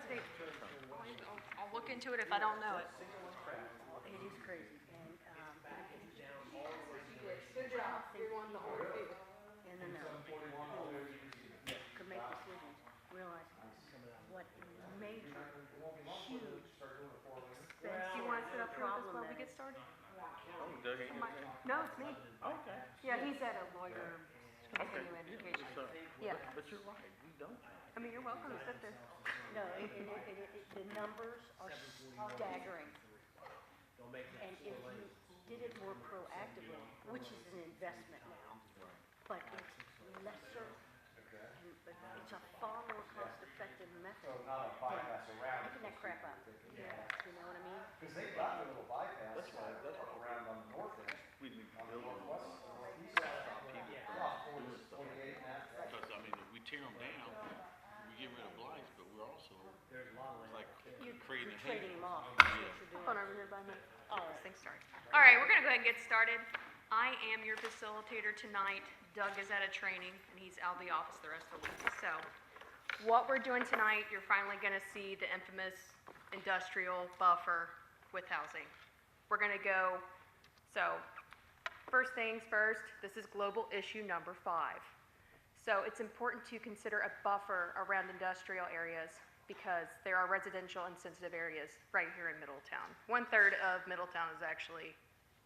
State. I'll look into it if I don't know it. It is crazy, and, Good job. You're one of the older people. in the know, could make decisions, realize what major, huge expense. Do you want to sit up here with us problem while we that get is. started? Oh, Doug ain't My- got that? No, it's me. Okay. Yeah, he's at a lawyer Okay. continuing education. So, Yeah. But you're right, we don't. I mean, you're welcome to sit there. No, the numbers are staggering. And if you did it more proactively, which is an investment now, but it's lesser, and, but it's a far more cost-effective method Not a bypass than around. picking that crap up. You know what I mean? Because they've got a little bypass. That's right, that's right. Around on the north end. We need to On the build it. northwest, northeast side. Yeah, 48 and that. Because, I mean, if we tear them down, we get rid of blights, but we're also, like, creating a Trading haven. them off, that's what you're doing. Hold on over here by me. All This right. thing's starting. All right, we're gonna go ahead and get started. I am your facilitator tonight. Doug is at a training, and he's out of the office the rest of the week. So, what we're doing tonight, you're finally gonna see the infamous industrial buffer with housing. We're gonna go, so, first things first, this is global issue number 5. So it's important to consider a buffer around industrial areas because there are residential and sensitive areas right here in Middletown. 1/3 of Middletown is actually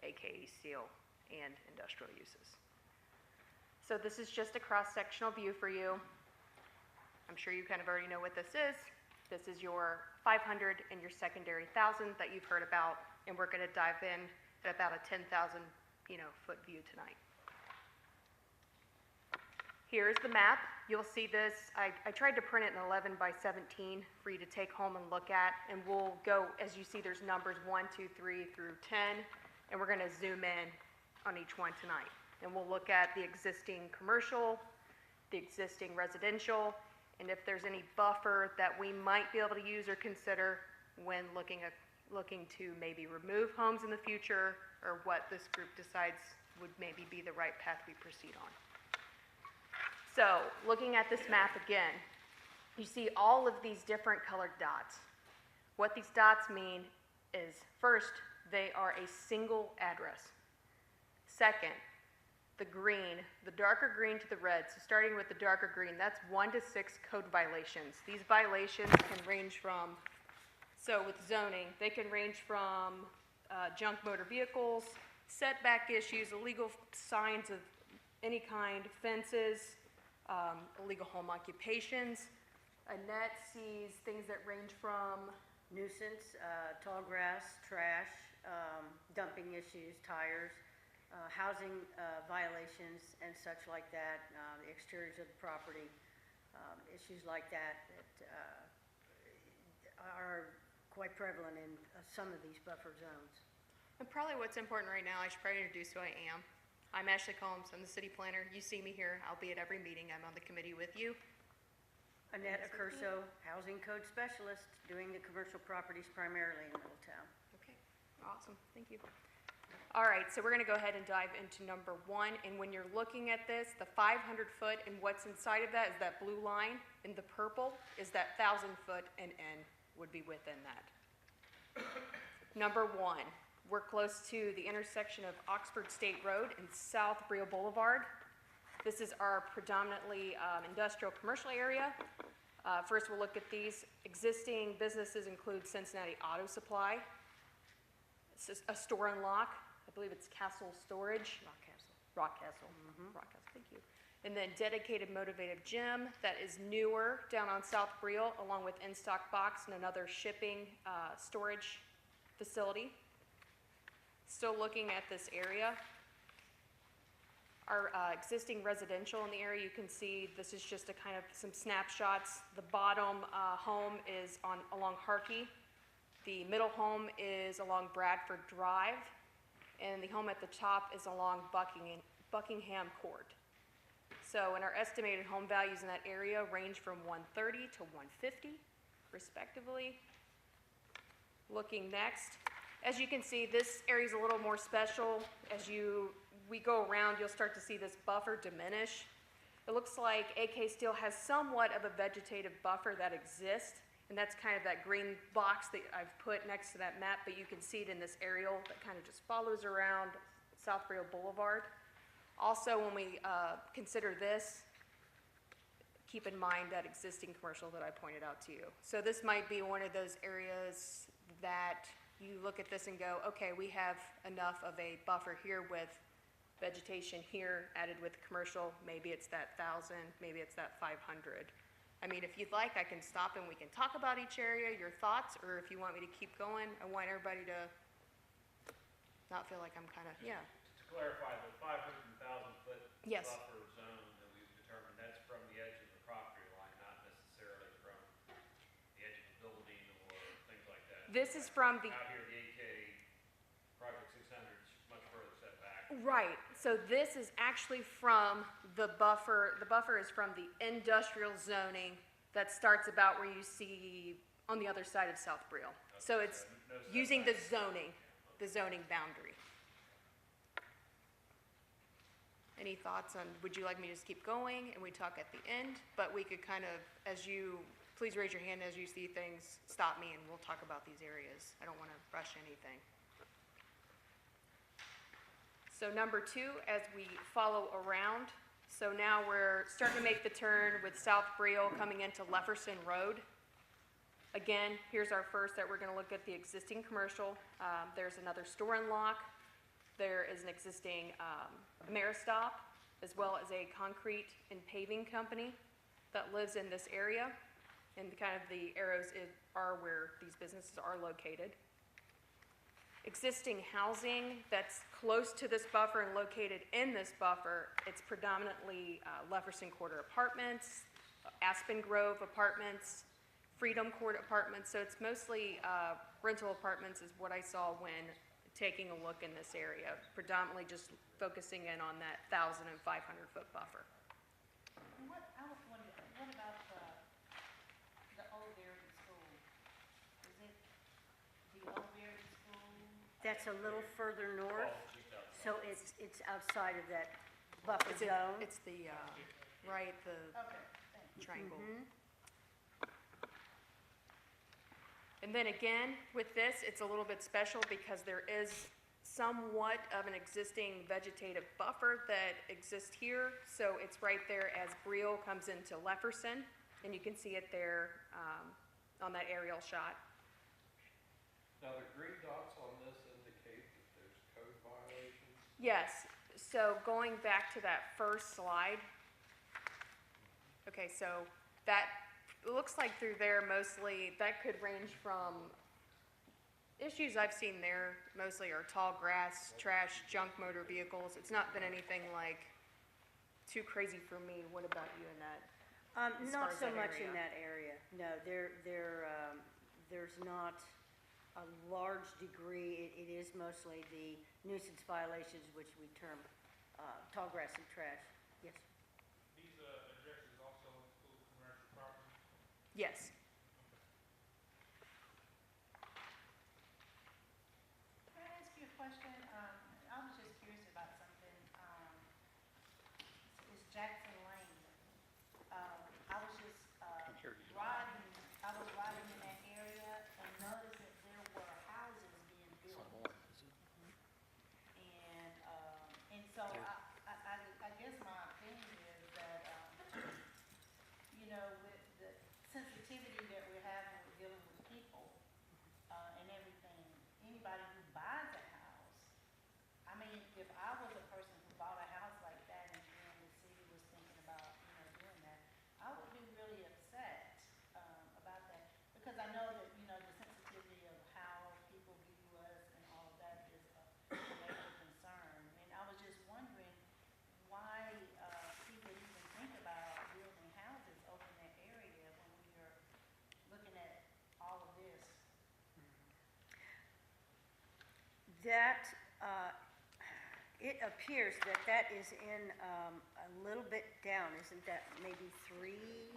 AKE steel and industrial uses. So this is just a cross-sectional view for you. I'm sure you kind of already know what this is. This is your 500 and your secondary 1,000 that you've heard about, and we're going to dive in at about a 10,000, foot view tonight. Here's the map. You'll see this. I tried to print it in 11 by 17 for you to take home and look at, and we'll go, as you see, there's numbers 1, 2, 3 through 10, and we're going to zoom in on each one tonight. And we'll look at the existing commercial, the existing residential, and if there's any buffer that we might be able to use or consider when looking to maybe remove homes in the future, or what this group decides would maybe be the right path we proceed on. So, looking at this map again, you see all of these different colored dots. What these dots mean is, first, they are a single address. Second, the green, the darker green to the red, so starting with the darker green, that's 1 to 6 code violations. These violations can range from, so with zoning, they can range from junk motor vehicles, setback issues, illegal signs of any kind, fences, illegal home occupations. A net sees things that range from Nuisance, tall grass, trash, dumping issues, tires, housing violations and such like that, the exteriors of the property, issues like that are quite prevalent in some of these buffer zones. And probably what's important right now, I should probably introduce who I am. I'm Ashley Combs, I'm the city planner. You see me here, I'll be at every meeting, I'm on the committee with you. Annette Accurso, Housing Code Specialist, doing the commercial properties primarily in Middletown. Okay, awesome, thank you. All right, so we're gonna go ahead and dive into number 1, and when you're looking at this, the 500 foot and what's inside of that is that blue line, and the purple is that 1,000 foot and N would be within that. Number 1, we're close to the intersection of Oxford State Road and South Brio Boulevard. This is our predominantly industrial commercial area. First, we'll look at these. Existing businesses include Cincinnati Auto Supply, a store and lock, I believe it's Castle Storage. Rockcastle. Rockcastle, thank you. And then dedicated motivated gym that is newer down on South Brio, along with In-Stock Box and another shipping storage facility. Still looking at this area. Our existing residential in the area, you can see this is just a kind of some snapshots. The bottom home is along Harkey. The middle home is along Bradford Drive. And the home at the top is along Buckingham Court. So, and our estimated home values in that area range from $130,000 to $150,000, respectively. Looking next, as you can see, this area is a little more special. As we go around, you'll start to see this buffer diminish. It looks like AK still has somewhat of a vegetative buffer that exists, And that's kind of that green box that I've put next to that map, but you can see it in this aerial that kind of just follows around South Brio Boulevard. Also, when we consider this, keep in mind that existing commercial that I pointed out to you. So this might be one of those areas that you look at this and go, okay, we have enough of a buffer here with vegetation here added with commercial, maybe it's that 1,000, maybe it's that 500. I mean, if you'd like, I can stop and we can talk about each area, your thoughts, or if you want me to keep going, I want everybody to not feel like I'm kind of, yeah. To clarify, the 500,000-foot Yes. buffer zone that we've determined, that's from the edge of the property line, not necessarily from the edge of the building or things like that. This is from the, Out here, the AK Project 600 is much further set back. right, so this is actually from the buffer is from the industrial zoning that starts about where you see on the other side of South Brio. So it's no using the zoning boundary. Any thoughts on, would you like me to just keep going and we talk at the end? But we could kind of, please raise your hand as you see things, stop me and we'll talk about these areas. I don't want to rush anything. So number 2, as we follow around, so now we're starting to make the turn with South Brio coming into Lefferson Road. Again, here's our first that we're going to look at the existing commercial. There's another store and lock. There is an existing Ameristop, as well as a concrete and paving company that lives in this area. And kind of the arrows are where these businesses are located. Existing housing that's close to this buffer and located in this buffer, it's predominantly Lefferson Quarter Apartments, Aspen Grove Apartments, Freedom Court Apartments, so it's mostly rental apartments is what I saw when taking a look in this area, predominantly just focusing in on that 1,000 and 500-foot buffer. And I was wondering, what about the old Verity School? Is it the old Verity School? That's a little further north, so it's outside of that buffer zone. It's the, right, the triangle. And then again, with this, it's a little bit special because there is somewhat of an existing vegetative buffer that exists here. So it's right there as Brio comes into Lefferson, and you can see it there on that aerial shot. Now, the green dots on this indicate that there's code violations? Yes, so going back to that first slide. Okay, so that, it looks like through there mostly, that could range from, issues I've seen there mostly are tall grass, trash, junk motor vehicles. It's not been anything like too crazy for me. What about you in that? As far Not as so that much in area? that area, no, there's not a large degree, it is mostly the nuisance violations, which we term, tall grass and trash, yes. These addresses also include commercial property? Yes. Can I ask you a question? I was just curious about something. It's Jackson Lane. I was just, riding in that area and noticed that there were houses being built. And so I guess my opinion is that, you know, with the sensitivity that we're having with dealing with people, and everything, anybody who buys a house, I mean, if I was a person who bought a house like that and the city was thinking about, you know, doing that, I would be really upset, about that. Because I know that, you know, the sensitivity of how people view us and all of that is a major concern. And I was just wondering why, people even think about building houses over in that area when we are looking at all of this. That, it appears that that is in, a little bit down, isn't that maybe three?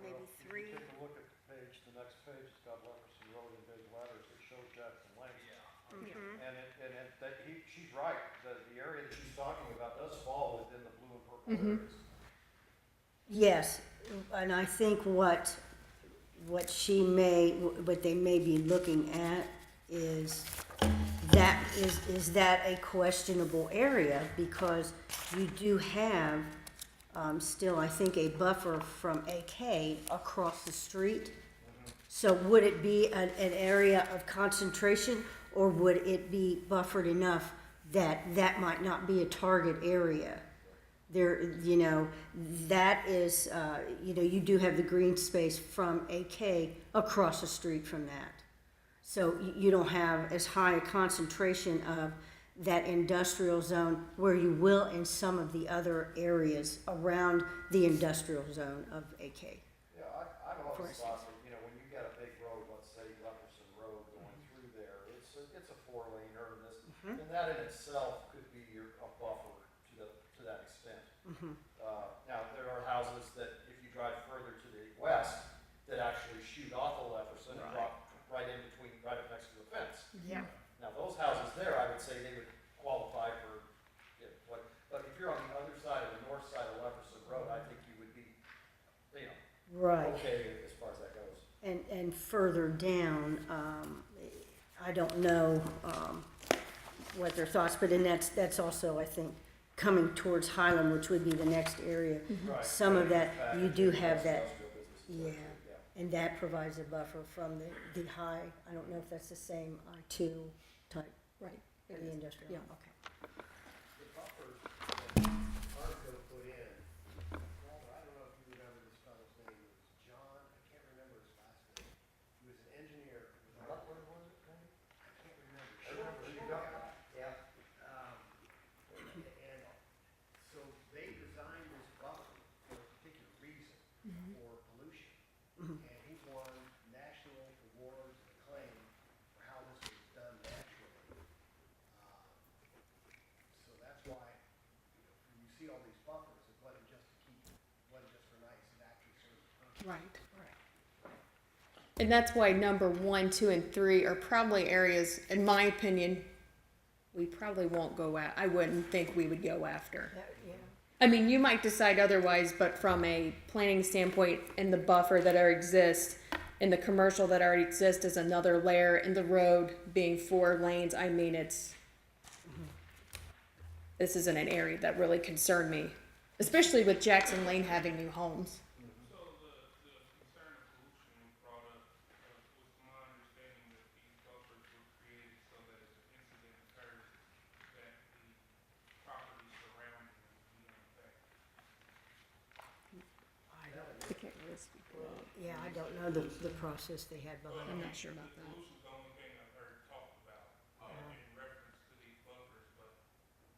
Maybe Well, if three, you take a look at the page, the next page, it's got Lefferson Road in big letters, it shows Jackson Lane. She's right, the area that she's talking about does fall within the blue and purple areas. yes, and I think what what they may be looking at is is that a questionable area? Because you do have, still, I think, a buffer from AK across the street. So would it be an area of concentration, or would it be buffered enough that that might not be a target area? There, that is, you do have the green space from AK across the street from that. So you don't have as high a concentration of that industrial zone where you will in some of the other areas around the industrial zone of AK. Yeah, I've always instance. thought that, when you get a big road, let's say Jefferson Road going through there, it's a 4-laner, and that in itself could be a buffer to that extent. Now, there are houses that, if you drive further to the west, that actually shoot off of Jefferson and drop right in between, right up next to the fence. Yeah. Now, those houses there, I would say they would qualify for, but if you're on the other side of the north side of Jefferson Road, I think you would be, Right. okay as far as that goes. And further down, I don't know what their thoughts, but then that's also, I think, coming towards Highland, which would be the next area. Right. Some of that, you do have that, Industrial businesses, yeah, and that provides a buffer from the high, I don't know if that's the same I-2 type. Right. The industrial, Yeah. okay. The buffers that aren't gonna put in, Walter, I don't know if you remember this fellow's name, it was John, I can't remember his last name. He was an engineer. What was it, Randy? I can't remember. Yeah. And so they designed this buffer for a particular reason, for pollution. And he won national awards and acclaim for how this was done naturally. So that's why, when you see all these buffers, it wasn't just for nice, it actually serves a purpose. Right. And that's why number 1, 2, and 3 are probably areas, in my opinion, we probably won't go at. I wouldn't think we would go after. Yeah. I mean, you might decide otherwise, but from a planning standpoint, and the buffer that already exists, and the commercial that already exists is another layer, and the road being 4 lanes, I mean, this isn't an area that really concerned me, especially with Jackson Lane having new homes. So the concern of pollution brought up, was my understanding that these buffers were created so that if an incident occurs, that the property surrounding it would be unaffected. I can't really speak to that. Yeah, I don't know the process they had behind I'm it. not sure about that. Pollution's the only thing I've heard talked about, in reference to these buffers, but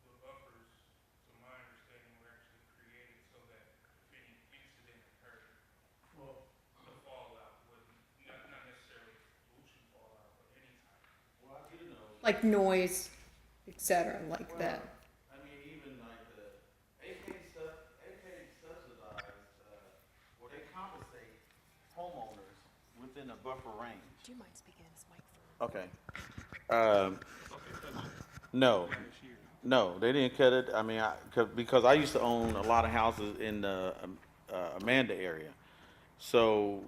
the buffers, to my understanding, were actually created so that if any incident occurred, the fallout wouldn't, not necessarily pollution fallout, but any type. Like noise, et cetera, like that. I mean, even like the AK subsidized, or they compensate homeowners within a buffer range. Do you mind speaking in this mic? Okay. No, they didn't cut it. I mean, because I used to own a lot of houses in the Amanda area. So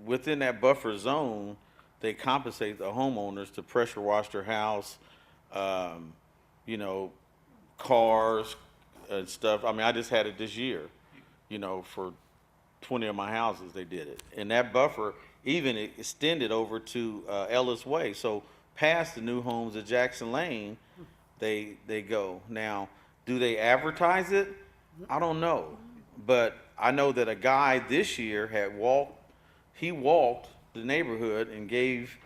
within that buffer zone, they compensate the homeowners to pressure wash their house, cars and stuff. I mean, I just had it this year, for 20 of my houses, they did it. And that buffer even extended over to Ellis Way. So past the new homes at Jackson Lane, they go. Now, do they advertise it? I don't know. But I know that a guy this year walked the neighborhood and gave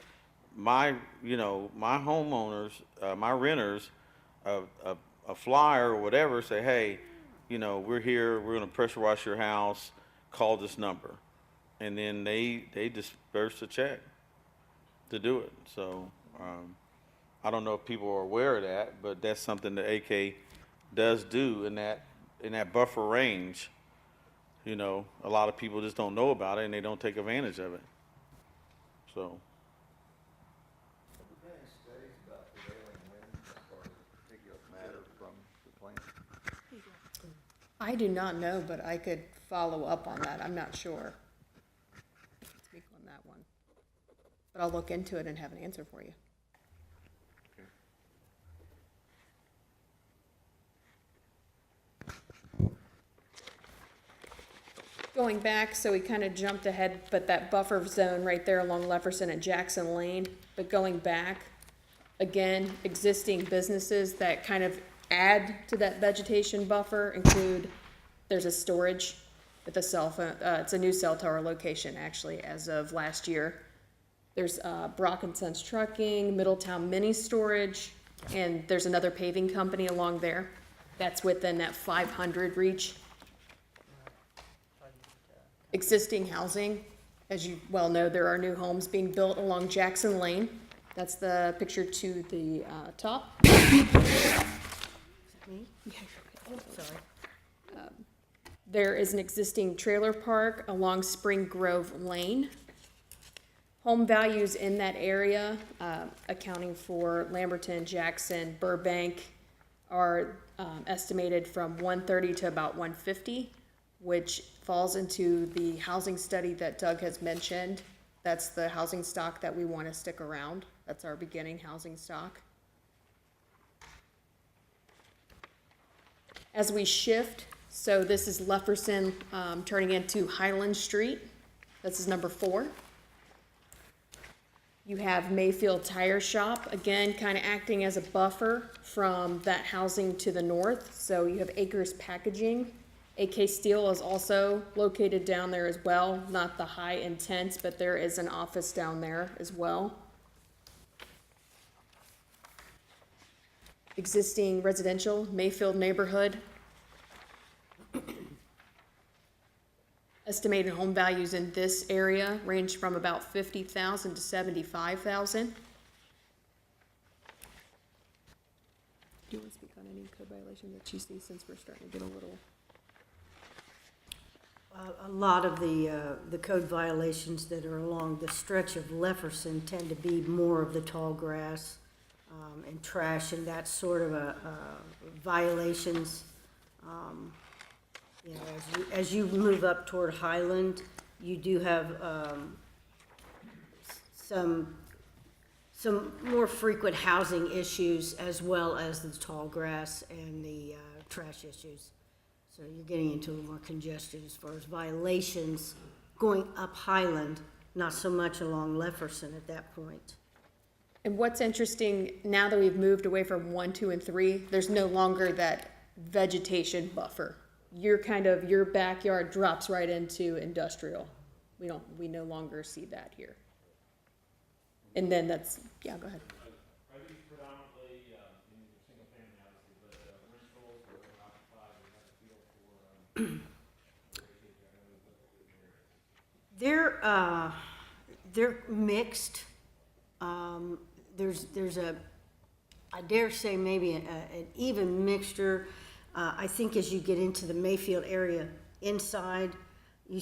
my homeowners, my renters, a flyer or whatever, say, hey, we're here, we're gonna pressure wash your house, call this number. And then they disperse a check to do it. So, I don't know if people are aware of that, but that's something that AK does do in that buffer range. A lot of people just don't know about it and they don't take advantage of it. So. Have there been any studies about prevailing winds as far as a particular matter from the plant? I do not know, but I could follow up on that. I'm not sure. Speak on But I'll look into it and have an answer for you. Going back, so we kind of jumped ahead, but that buffer zone right there along Lefferson and Jackson Lane, but going back, again, existing businesses that kind of add to that vegetation buffer include, there's a storage with a cell phone, it's a new cell tower location actually as of last year. There's Brock and Sons Trucking, Middletown Mini Storage, and there's another paving company along there. That's within that 500 reach. Existing housing, as you well know, there are new homes being built along Jackson Lane. That's the picture to the top. Me? Oh, sorry. There is an existing trailer park along Spring Grove Lane. Home values in that area, accounting for Lamberton, Jackson, Burbank, are estimated from 130 to about 150, which falls into the housing study that Doug has mentioned. That's the housing stock that we want to stick around. That's our beginning housing stock. As we shift, so this is Lefferson turning into Highland Street. This is number 4. You have Mayfield Tire Shop, again, kind of acting as a buffer from that housing to the north. So you have Acres Packaging. AK Steel is also located down there as well, not the high intense, but there is an office down there as well. Existing residential, Mayfield neighborhood. Estimated home values in this area range from about 50,000 to 75,000. Do you want to speak on any code violations that you see, since we're starting to get a little? A lot of the code violations that are along the stretch of Lefferson tend to be more of the tall grass and trash and that sort of violations. You know, as you move up toward Highland, you do have some more frequent housing issues as well as the tall grass and the trash issues. So you're getting into a little more congestion as far as violations going up Highland, not so much along Lefferson at that point. And what's interesting, now that we've moved away from 1, 2, and 3, there's no longer that vegetation buffer. Your backyard drops right into industrial. We no longer see that here. And then that's, yeah, go ahead. Are these predominantly, single family obviously, but rentals or occupied, or have a feel for, They're mixed. There's I dare say maybe an even mixture. I think as you get into the Mayfield area inside, you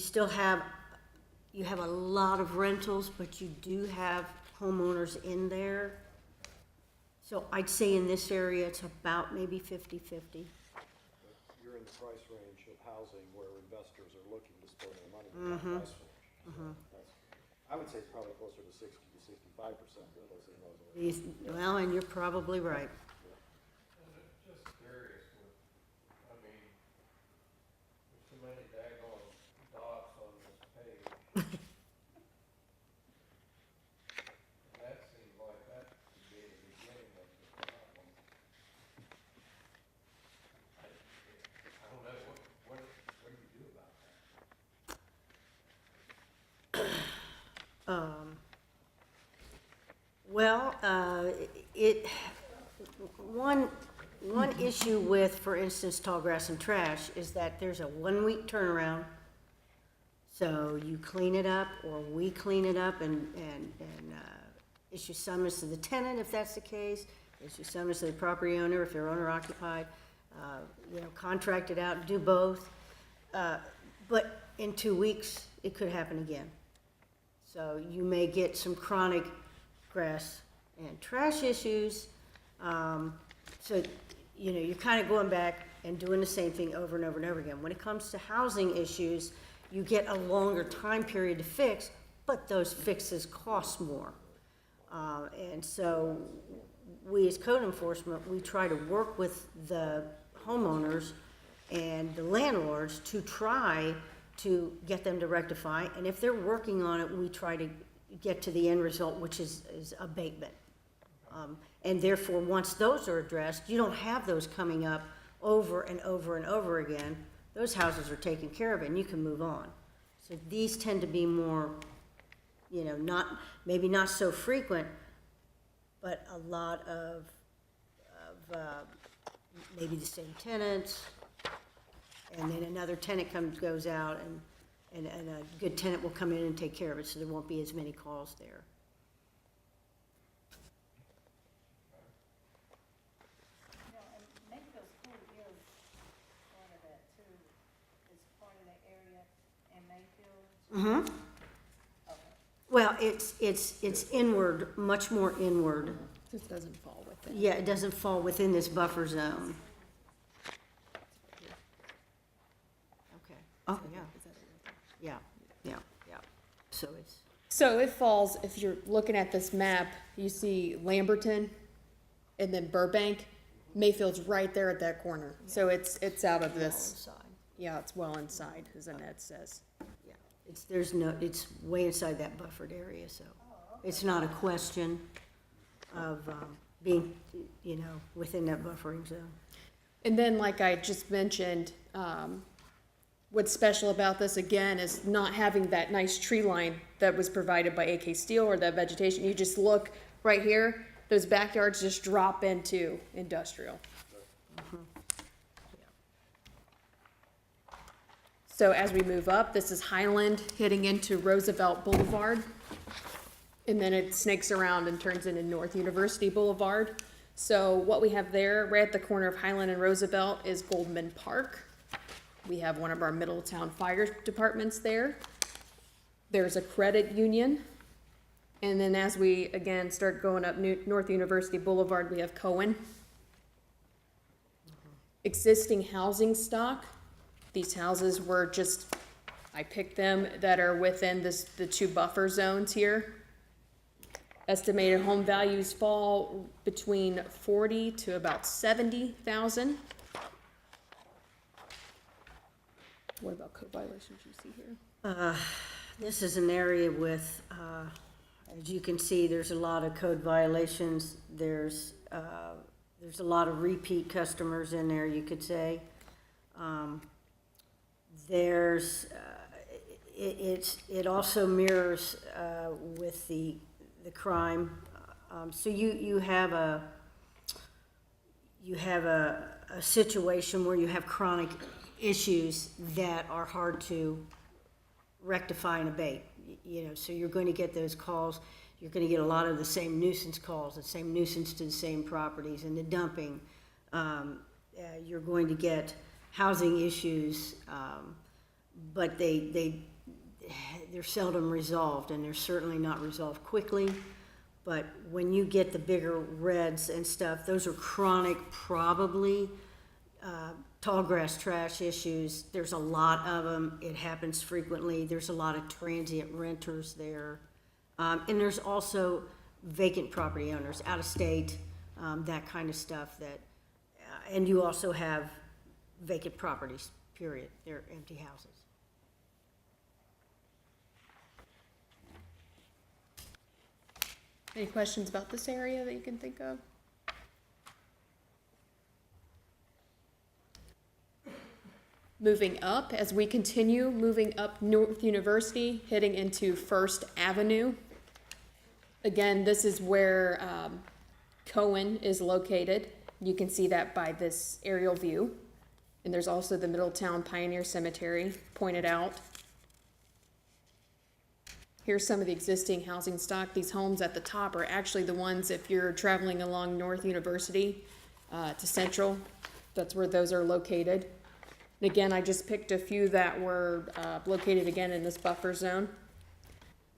have a lot of rentals, but you do have homeowners in there. So I'd say in this area, it's about maybe 50-50. You're in the price range of housing where investors are looking to spend their money in that price range. So I would say it's probably closer to 60 to 65% of those in those areas. Well, and you're probably right. Just curious, I mean, there's too many daggone dots on this page. And that seems like that could be the beginning of the problem. I don't know, what do you do about that? Well, one issue with, for instance, tall grass and trash is that there's a 1-week turnaround. So you clean it up, or we clean it up and issue summons to the tenant if that's the case, issue summons to the property owner if they're owner occupied, contract it out, do both. But in 2 weeks, it could happen again. So you may get some chronic grass and trash issues. So, you're kind of going back and doing the same thing over and over and over again. When it comes to housing issues, you get a longer time period to fix, but those fixes cost more. And so we as code enforcement, we try to work with the homeowners and the landlords to try to get them to rectify. And if they're working on it, we try to get to the end result, which is abatement. And therefore, once those are addressed, you don't have those coming up over and over and over again. Those houses are taken care of and you can move on. So these tend to be more, you know, maybe not so frequent, but a lot of maybe the same tenants, and then another tenant goes out, and a good tenant will come in and take care of it, so there won't be as many calls there. You know, and Mayfield School is part of that too, it's part of that area in Mayfield. Mm-hmm. Well, it's inward, much more inward. This doesn't fall within. Yeah, it doesn't fall within this buffer zone. Okay. Oh, yeah. Yeah. So it's, So it falls, if you're looking at this map, you see Lamberton and then Burbank. Mayfield's right there at that corner. So it's out of well this, inside. yeah, it's well inside, as Annette says. Yeah, it's way inside that buffered area, so it's not a question of being, you know, within that buffering zone. And then, like I just mentioned, what's special about this again is not having that nice tree line that was provided by AK Steel or that vegetation. You just look right here, those backyards just drop into industrial. So as we move up, this is Highland hitting into Roosevelt Boulevard. And then it snakes around and turns into North University Boulevard. So what we have there, right at the corner of Highland and Roosevelt, is Goldman Park. We have one of our Middletown Fire Departments there. There's a credit union. And then as we, again, start going up North University Boulevard, we have Cohen. Existing housing stock. These houses were just, I picked them that are within the two buffer zones here. Estimated home values fall between 40 to about 70,000. What about code violations you see here? This is an area with, as you can see, there's a lot of code violations. There's a lot of repeat customers in there, you could say. It also mirrors with the crime. So you have a situation where you have chronic issues that are hard to rectify and abate. You know, so you're going to get those calls. You're going to get a lot of the same nuisance calls, the same nuisance to the same properties, and the dumping. You're going to get housing issues, but they're seldom resolved, and they're certainly not resolved quickly. But when you get the bigger reds and stuff, those are chronic, probably tall grass trash issues. There's a lot of them. It happens frequently. There's a lot of transient renters there. And there's also vacant property owners, out of state, that kind of stuff that, and you also have vacant properties, period. They're empty houses. Any questions about this area that you can think of? Moving up, as we continue moving up North University, hitting into First Avenue. Again, this is where Cohen is located. You can see that by this aerial view. And there's also the Middletown Pioneer Cemetery pointed out. Here's some of the existing housing stock. These homes at the top are actually the ones, if you're traveling along North University to Central, that's where those are located. And again, I just picked a few that were located again in this buffer zone.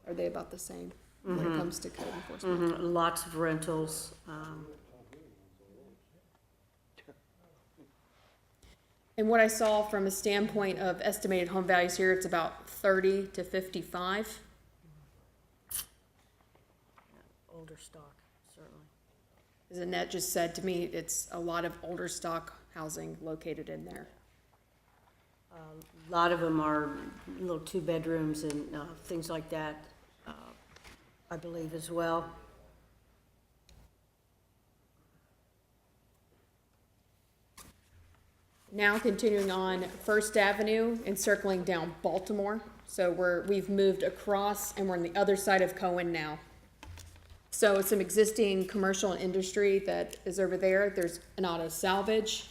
Are they about the same when it comes to code enforcement? Lots of rentals. And what I saw from a standpoint of estimated home values here, it's about 30 to 55. older stock, certainly. As Annette just said to me, it's a lot of older stock housing located in there. A lot of them are little 2 bedrooms and things like that, I believe as well. Now continuing on First Avenue and circling down Baltimore. So we've moved across and we're on the other side of Cohen now. So some existing commercial and industry that is over there. There's an auto salvage.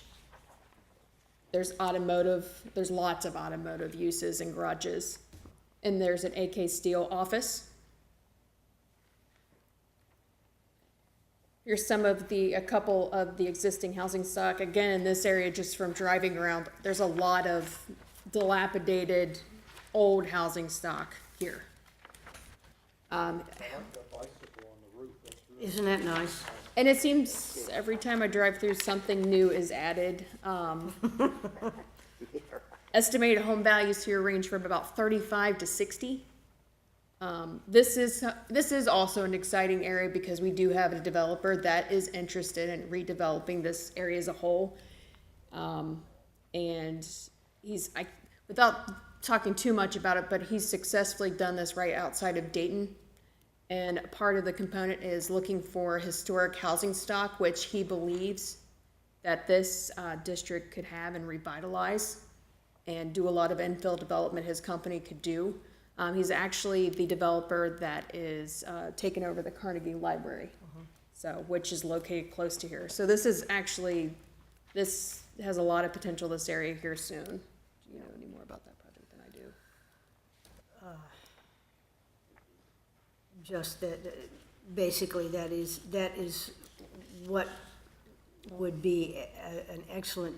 There's automotive, there's lots of automotive uses and garages. And there's an AK Steel office. Here's a couple of the existing housing stock. Again, in this area, just from driving around, there's a lot of dilapidated, old housing stock here. Isn't that nice? And it seems every time I drive through, something new is added. Estimated home values here range from about 35 to 60. This is also an exciting area because we do have a developer that is interested in redeveloping this area as a whole. And without talking too much about it, but he's successfully done this right outside of Dayton. And part of the component is looking for historic housing stock, which he believes that this district could have and revitalize and do a lot of infill development his company could do. He's actually the developer that is taking over the Carnegie Library, which is located close to here. So this has a lot of potential, this area here soon. Do you know any more about that project than I do? Just that, basically, that is what would be an excellent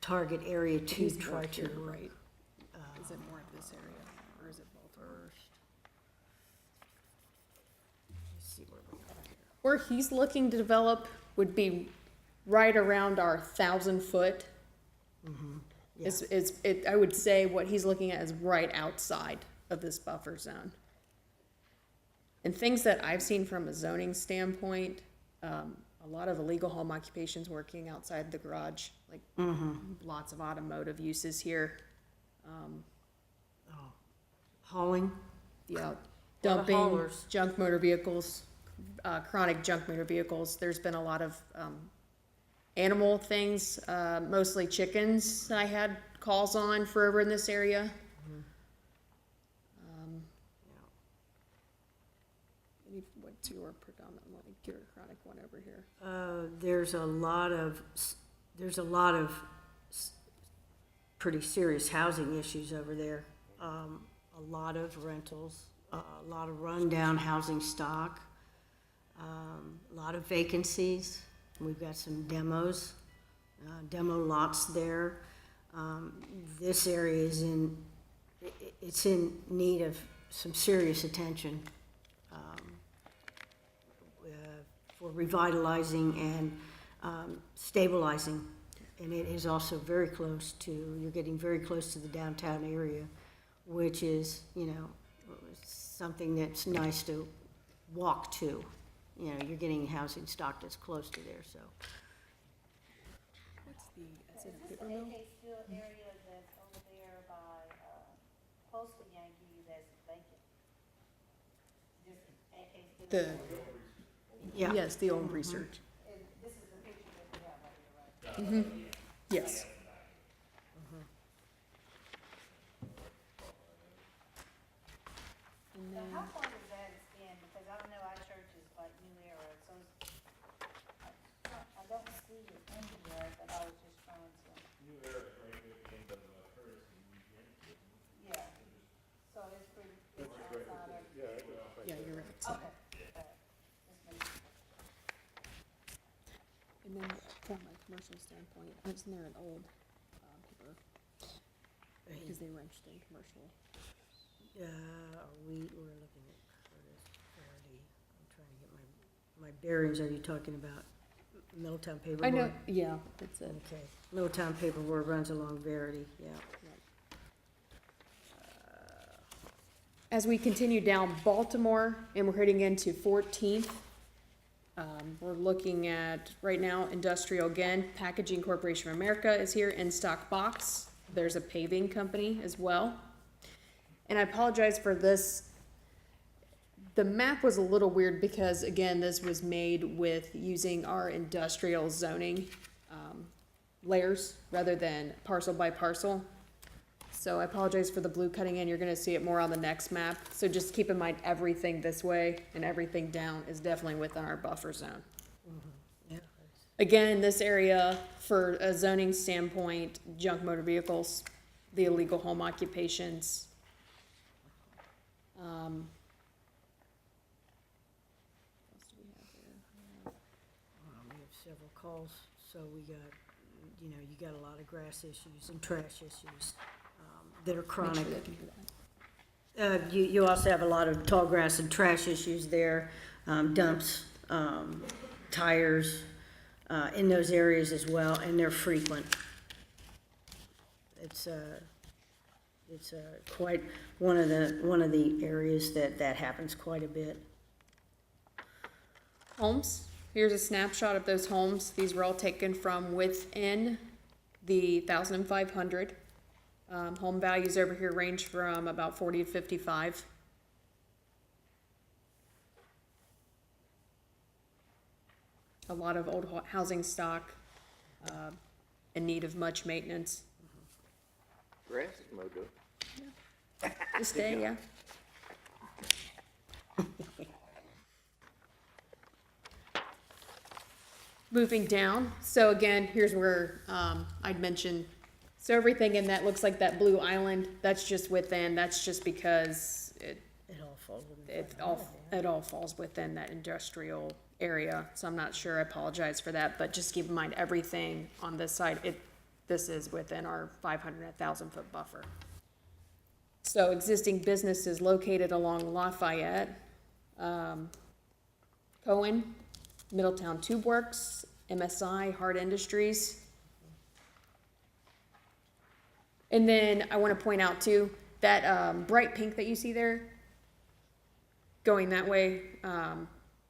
target area to try to. Right. Is it more of this area, or is it both? Let's see where we are here. Where he's looking to develop would be right around our 1,000-foot. Yeah. I would say what he's looking at is right outside of this buffer zone. And things that I've seen from a zoning standpoint, a lot of illegal home occupations working outside the garage, like lots of automotive uses here. Hauling? Yeah, of dumping haulers. junk motor vehicles, chronic junk motor vehicles. There's been a lot of animal things, mostly chickens I had calls on for over in this area. What's your predominantly your chronic one over here? There's a lot of pretty serious housing issues over there. A lot of rentals, a lot of rundown housing stock, a lot of vacancies. We've got some demo lots there. This area is in need of some serious attention for revitalizing and stabilizing. And it is also very close to, you're getting very close to the downtown area, which is, something that's nice to walk to. You're getting housing stock that's close to there, so. Is this the AK Steel area that's over there by, close to Yankee that's vacant? This AK Steel? Yeah. Yes, the old research. And this is the picture that we have right here, right? Yes. So how far does that extend? Because I don't know, our church is like New Era, so I don't see it anywhere, but I was just trying to. New Era is right at the end of Hurricane weekend. Yeah, so it's pretty, it's outside of. Yeah, you're right. So- And then from a commercial standpoint, isn't there an old paper? Because they wrenched in commercial. We're looking at Curtis Verdi. I'm trying to get my bearings. Are you talking about Middletown Paperboard? I know, yeah, that's it. Okay. Middletown Paperboard runs along Verdi, yeah. As we continue down Baltimore and we're heading into 14th, we're looking at, right now, industrial again, Packaging Corporation of America is here, In Stock Box. There's a paving company as well. And I apologize for this. The map was a little weird because, again, this was made with using our industrial zoning layers rather than parcel by parcel. So I apologize for the blue cutting in. You're gonna see it more on the next map. So just keep in mind, everything this way and everything down is definitely within our buffer zone. Again, this area, for a zoning standpoint, junk motor vehicles, the illegal home occupations. What else do we have there? We have several calls, so we got, you got a lot of grass issues and trash issues, that are Make chronic. sure they can hear that. You also have a lot of tall grass and trash issues there, dumps, tires, in those areas as well, and they're frequent. It's quite one of the areas that happens quite a bit. Homes, here's a snapshot of those homes. These were all taken from within the 1,500. Home values over here range from about 40 to 55. A lot of old housing stock, in need of much maintenance. Grass is mowed up. This day, yeah. Moving down, so again, here's where, I'd mentioned, so everything in that looks like that blue island, that's just within, that's just because It all falls within. it all falls within that industrial area, so I'm not sure, I apologize for that, but just keep in mind, everything on this side, this is within our 500 and 1,000-foot buffer. So existing businesses located along Lafayette, Cohen, Middletown Tube Works, MSI, Hard Industries. And then I want to point out too, that bright pink that you see there, going that way,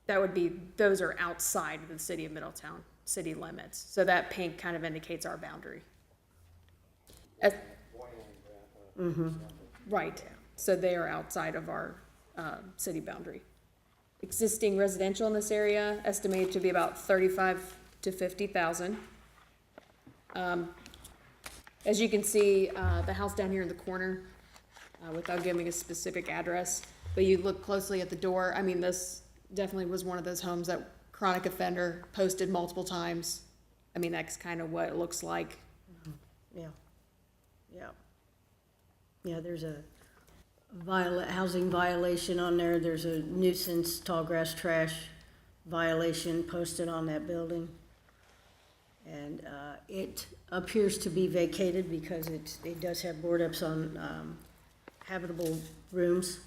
that would be, those are outside of the city of Middletown, city limits. So that pink kind of indicates our boundary. Right, so they are outside of our city boundary. Existing residential in this area estimated to be about 35 to 50,000. As you can see, the house down here in the corner, without giving a specific address, but you look closely at the door, I mean, this definitely was one of those homes that chronic offender posted multiple times. I mean, that's kind of what it looks like. Yeah, yeah. Yeah, there's a housing violation on there, there's a nuisance tall grass trash violation posted on that building. And, it appears to be vacated because it does have board ups on, habitable rooms.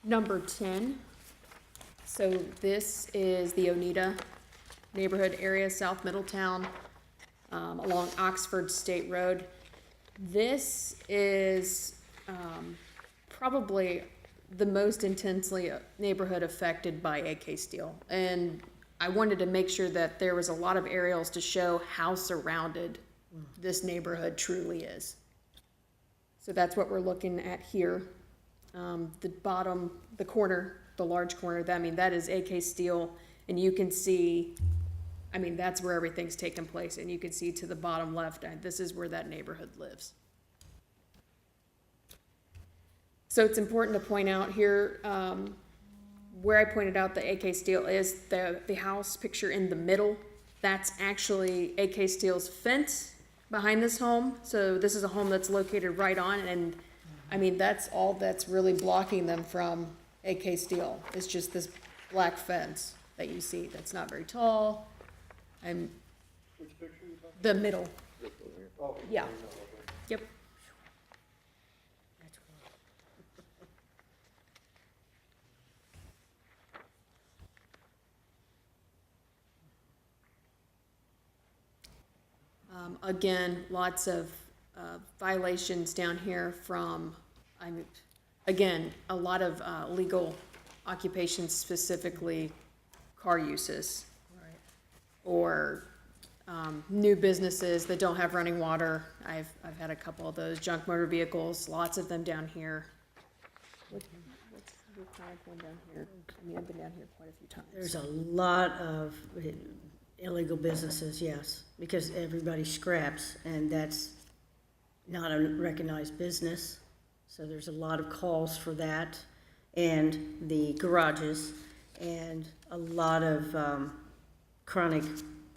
Number 10, so this is the Oneida neighborhood area, South Middletown, along Oxford State Road. This is probably the most intensely neighborhood affected by AK Steel. And I wanted to make sure that there was a lot of aerials to show how surrounded this neighborhood truly is. So that's what we're looking at here. The bottom, the corner, the large corner, I mean, that is AK Steel, and you can see, I mean, that's where everything's taken place, and you can see to the bottom left, this is where that neighborhood lives. So it's important to point out here, where I pointed out the AK Steel is the house picture in the middle. That's actually AK Steel's fence behind this home. So this is a home that's located right on, and I mean, that's all that's really blocking them from AK Steel. It's just this black fence that you see that's not very tall. And Which picture are you talking the middle, This one here. about? Oh, Yeah. okay. yep. That's cool. Again, lots of violations down here from, again, a lot of legal occupations, specifically car uses. Or new businesses that don't have running water. I've had a couple of those. Junk motor vehicles, lots of them down here. What's the chronic one down here? I mean, I've been down here quite a few times. There's a lot of illegal businesses, yes, because everybody scraps, and that's not a recognized business. So there's a lot of calls for that, and the garages, and a lot of chronic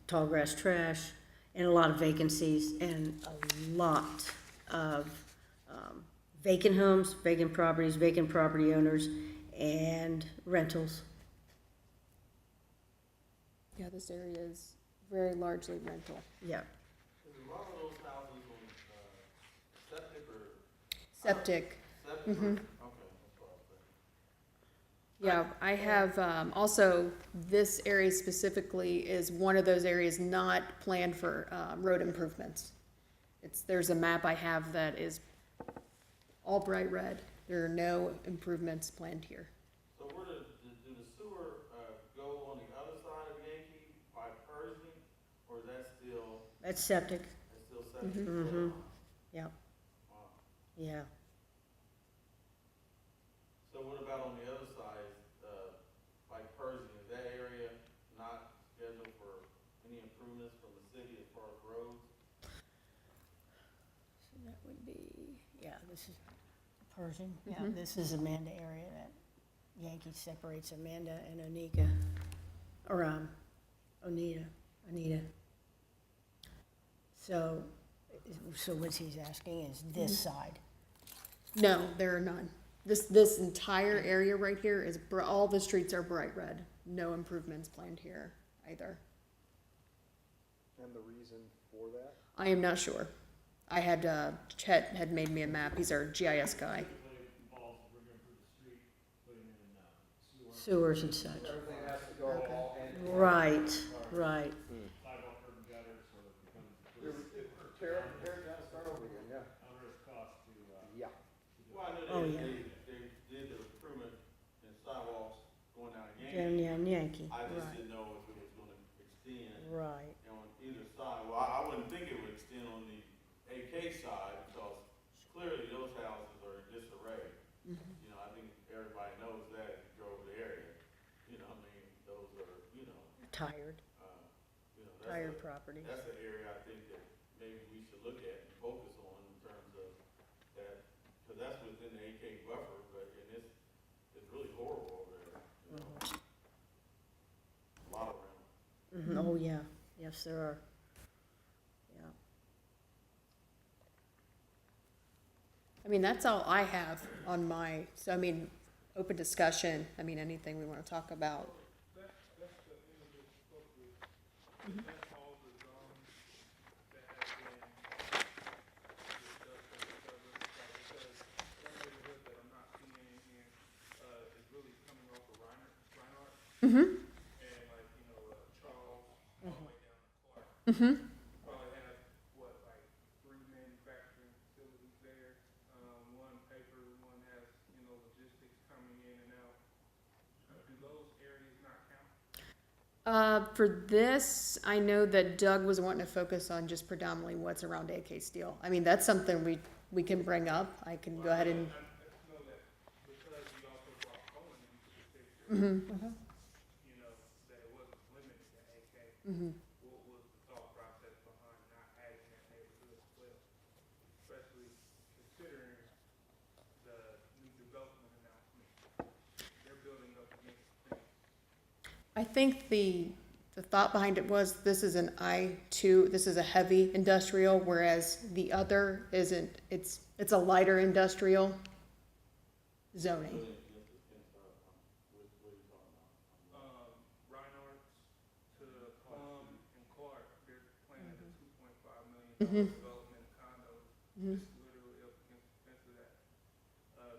tall grass trash, and a lot of vacancies, and a lot of vacant homes, vacant properties, vacant property owners, and rentals. Yeah, this area is very largely rental. Yeah. Is a lot of those houses on, septic or? Septic. Septic? Mhm. Okay, that's what I was thinking. Yeah, I have, also, this area specifically is one of those areas not planned for, road improvements. There's a map I have that is all bright red. There are no improvements planned here. So where do the sewer, go on the other side of Yankee by Pershing, or is that still, That's septic. that's still septic? Mhm. Yeah. Wow. Yeah. So what about on the other side, like Pershing, is that area not scheduled for any improvements from the city as far as roads? So that would be, yeah, this is Pershing. Yeah, this is Amanda area that Yankee separates Amanda and Onika, or Anita. So what he's asking is this side. No, there are none. This entire area right here is, all the streets are bright red. No improvements planned here either. And the reason for that? I am not sure. I had, Chet had made me a map. He's our GIS guy. Sewers and such. Everything has to go all in. Right, right. Tear it down, start over again, yeah. Yeah. Well, I Oh, know yeah. they did the improvement in sidewalks going down to Down Yankee. Yankee, I just right, didn't know if it was gonna extend right. on either side. Well, I wouldn't think it would extend on the AK side, because clearly those houses are in disarray. You know, I think everybody knows that if you drove the area. You know, I mean, those are, Tired, that's tired property. That's an area I think that maybe we should look at and focus on in terms of that, because that's within the AK buffer, but, and it's really horrible over there. You know? A lot of them. Oh, yeah, yes, there are. Yeah. I mean, that's all I have on my, so I mean, open discussion. I mean, anything we want to talk about. That's the end of this book, is that all the zones that have been discussed and covered, because one neighborhood that I'm not seeing in here, is really coming off of Reinhardt, Mm-hmm. and like, Charles, all the way down to Clark. Mm-hmm. Probably have, like 3 manufacturing facilities there, one paper, one has, logistics coming in and out. Do those areas not count? For this, I know that Doug was wanting to focus on just predominantly what's around AK Steel. I mean, that's something we can bring up. I can go ahead and, I know that because you also brought Cohen into the picture, mm-hmm, that it wasn't limited to AK. mm-hmm. What was the thought process behind not adding that neighborhood as well? Especially considering the new development announcement. They're building up against things. I think the thought behind it was this is an I-2, this is a heavy industrial, whereas the other isn't, it's a lighter industrial zoning. Reinhardt to and Clark, they're planning a $2.5 million Mhm. development of condos. Mhm. It's literally up against the fence of that,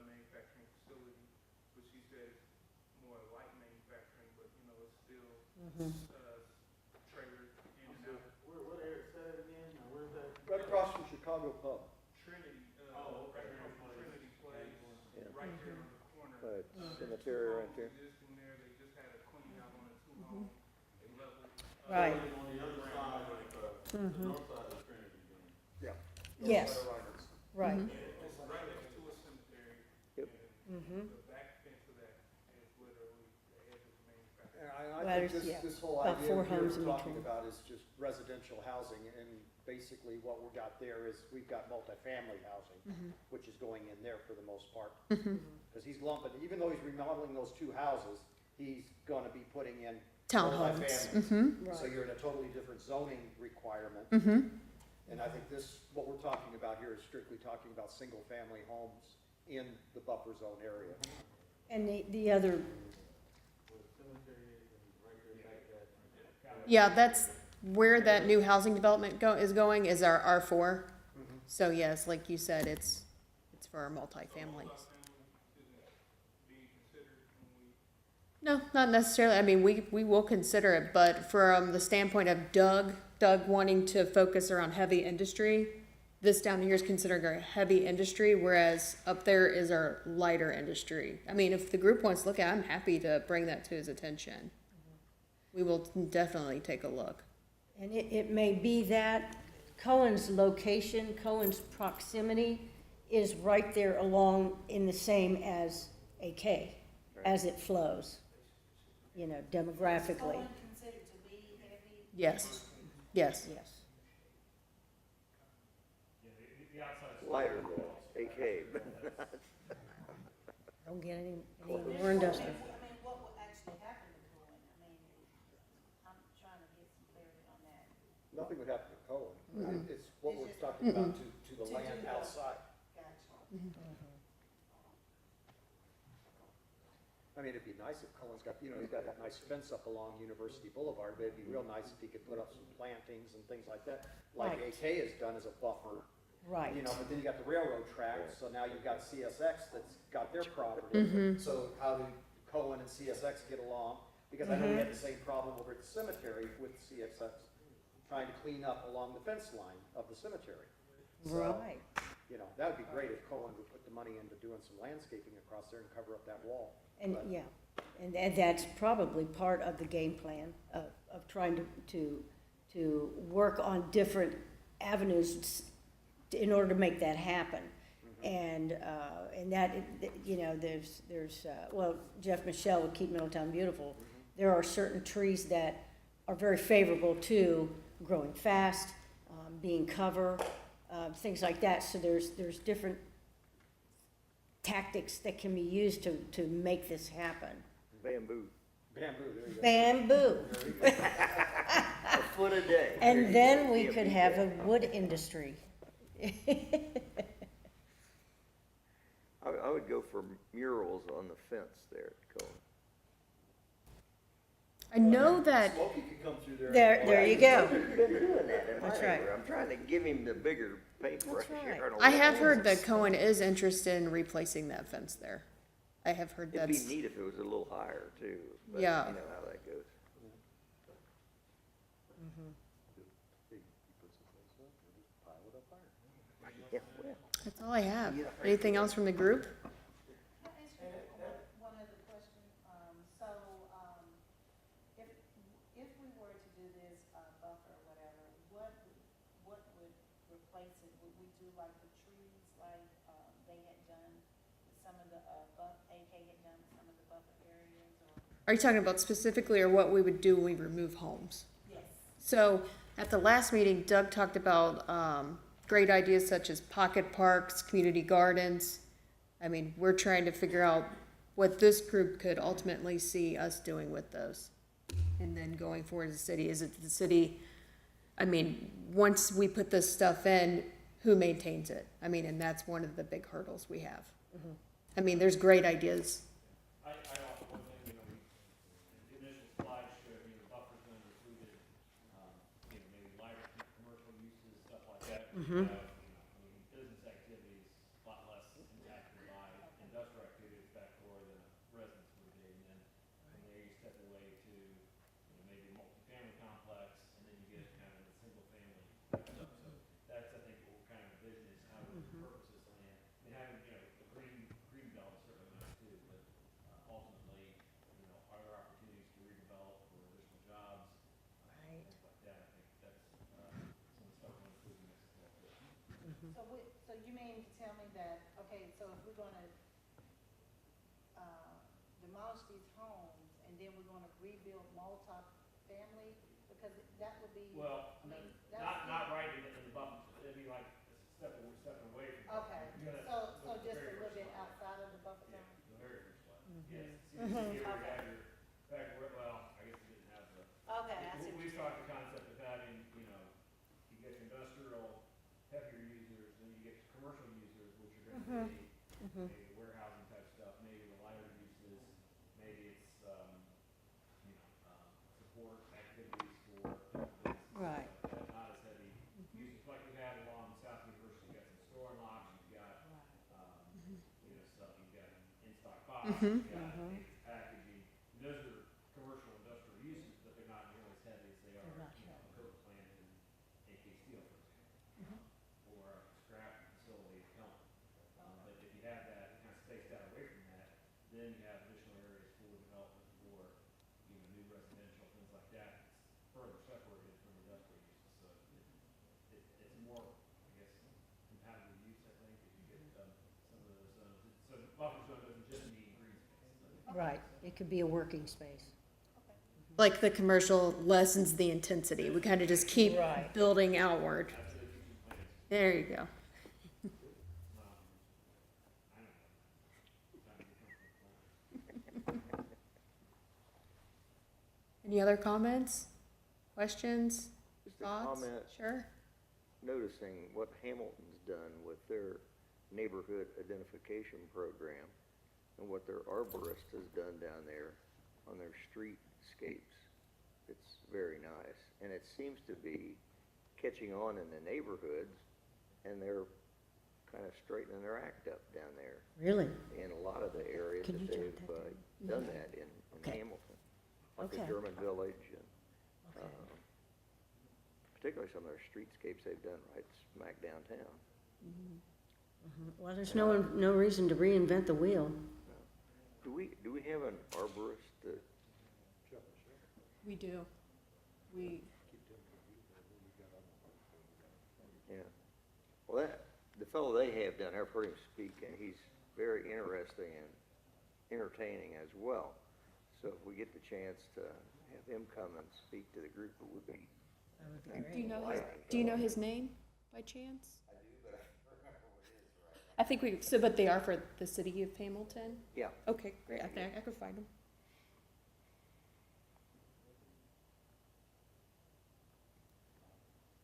manufacturing facility, but she said it's more light manufacturing, but, it's still, trailers in and out. What area, say that again, now where's Chicago pub. Trinity, right across from Trinity Place, Yeah. right there on the corner. Right, There's cemetery two right homes there. existing there, they just had a clean out on a two-home, they leveled. Right. On the other side of, the north side of Trinity then. Yeah. Yes. Right. It's right next to a cemetery. Yep. Mm-hmm. The back fence of that is literally the edge of the manufacturer. And I Well, think there's- yeah, this whole about idea 4 here homes in we're talking between. about is just residential housing, and basically what we got there is, we've got multifamily housing, which is going in there for the most part. Because he's lumping, even though he's remodeling those 2 houses, he's gonna be putting in Townhomes. multifamilies. So you're in a totally different zoning requirement. And I think this, what we're talking about here is strictly talking about single-family homes in the buffer zone area. And the other, Yeah, that's where that new housing development is going, is our R4. So yes, like you said, it's for our multifamilies. Being considered when we No, not necessarily. I mean, we will consider it, but from the standpoint of Doug wanting to focus around heavy industry, this down here is considered our heavy industry, whereas up there is our lighter industry. I mean, if the group wants to look at it, I'm happy to bring that to his attention. We will definitely take a look. and it may be that Cohen's location, Cohen's proximity is right there along in the same as AK, as it flows, you know, demographically. Cohen considered to be heavy? Yes, yes. Yes. Yeah, the outside. Lighter than AK. Don't get any more industrial. I mean, what would actually happen to Cohen? I mean, I'm trying to get some clarity on that. Nothing would happen to Cohen. It's what we're talking about to the land outside. Gotcha. I mean, it'd be nice if Cohen's got, you know, he's got that nice fence up along University Boulevard, but it'd be real nice if he could put up some plantings and things like that, like Right. AK has done as a buffer. Right. You know, but then you got the railroad tracks, so now you've got CSX that's got their property. So how do Cohen and CSX get along? Because I know we had the same problem over at the cemetery with CSX, trying to clean up along the fence line of the cemetery. So, Right. you know, that would be great if Cohen would put the money into doing some landscaping across there and cover up that wall. And, But- yeah, and that's probably part of the game plan of trying to work on different avenues in order to make that happen. And that, you know, there's, well, Jeff Michelle would keep Middletown beautiful. There are certain trees that are very favorable to growing fast, being cover, things like that. So there's different tactics that can be used to make this happen. Bamboo, Bamboo, there you go. Bamboo. There you go. a foot a day. There And you then go. we Can't could beat have that. a wood industry. I would go for murals on the fence there at Cohen. I know that, Smokey could come through there. There you go. He's been doing that in my That's right. neighborhood. I'm trying to give him the bigger paintbrush That's here. right. on I the have wall. heard that Cohen is interested in replacing that fence there. I have heard It'd be that's, neat if it was a little higher too, but you Yeah. know how that goes. Yeah, well, that's all I have. Anything else from the group? Can I ask you one other question? If we were to do this, buffer or whatever, what would replace it? Would we do like the trees, like, they had done, some of the, AK had done some of the buffer areas, or? Are you talking about specifically or what we would do when we remove homes? Yes. So at the last meeting, Doug talked about great ideas such as pocket parks, community gardens. I mean, we're trying to figure out what this group could ultimately see us doing with those. And then going forward as a city, is it the city, I mean, once we put this stuff in, who maintains it? I mean, and that's one of the big hurdles we have. I mean, there's great ideas. I also, one thing, the initial slide showed, the buffer zone included, maybe lighter commercial uses, stuff like that. Business activities, a lot less impacted by industrial activities back door than residents would be. And then from there you step away to, maybe a multifamily complex, and then you get kind of the single family stuff. So that's, I think, what we're kind of envisioning So you mean to tell me that, okay, so if we're gonna, demolish these homes, and then we're gonna rebuild multi-family, because that would be, Well, I mean, that's. not right in the buffer, it'd be like stepping away from. Okay, You're gonna so look just a very little much bit like- outside of the buffer Yeah, zone? the very first one, yes. See, here we have your, back where, well, I guess we didn't have the. Okay, I see what We you're started the concept of having, you know, you get industrial, heavier users, then you get commercial users, which are gonna be maybe warehousing type stuff, maybe the lighter uses, maybe it's, you know, support activities for businesses. Right. Not as heavy users, like we have along South University, you got some store locks, you've got, you know, stuff, you've got in-stock box, you've got packaging. And those are commercial industrial uses, but they're not nearly as heavy as they are, you know, a coke plant in AK Steel, for example. Or a scrap facility at Helm. But if you have that kind of spaced out away from that, then you have additional areas for development for, you know, new residential, things like that. It's further separated from industrial uses, so it's more, I guess, compatible use, I think, if you get, some of those zones. So buffer zone doesn't just mean green space. Right, it could be a working space. Like the commercial lessens the intensity. We kind of just keep Right. building outward. That's the future plans. There you go. I don't know. Time to become compliant. Any other comments, questions, Just a thoughts? comment, Sure. noticing what Hamilton's done with their neighborhood identification program and what their arborist has done down there on their streetscapes. It's very nice, and it seems to be catching on in the neighborhoods, and they're kind of straightening their act up down there Really? in a lot of the areas Can that you jot they've that done that in Okay. Hamilton. Like the Okay. German Village and, Okay. particularly some of their streetscapes they've done right smack downtown. Well, there's no reason to reinvent the wheel. Do we have an arborist that, We do. We, yeah, well, the fellow they have down there, I've heard him speak, and he's very interesting and entertaining as well. So if we get the chance to have him come and speak to the group, it would be. That would be do you great. know his, do you know his name by chance? I do, but I don't remember what it is right now. I think we, so, but they are for the city of Hamilton? Yeah. Okay, great. I think I could find them.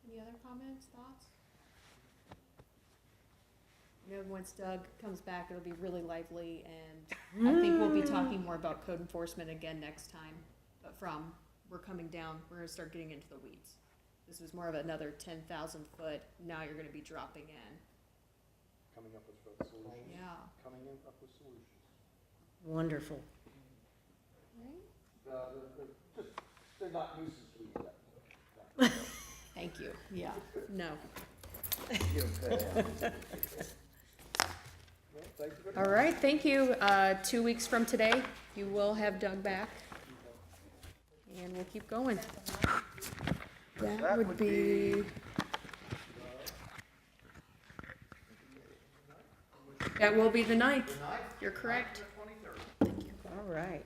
Any other comments, thoughts? I know once Doug comes back, it'll be really lively, and I think we'll be talking more about code enforcement again next time. But we're coming down, we're gonna start getting into the weeds. This was more of another 10,000 foot, now you're gonna be dropping in. Coming up with solutions. Yeah. Coming up with solutions. Wonderful. Right? They're not nuisance weeds. Thank you, yeah, no. Get 'em cut out. Thank you very All right, thank you. 2 weeks from today, you will have Doug back. And we'll keep going. That would be. That will be the 9th. You're correct. All right.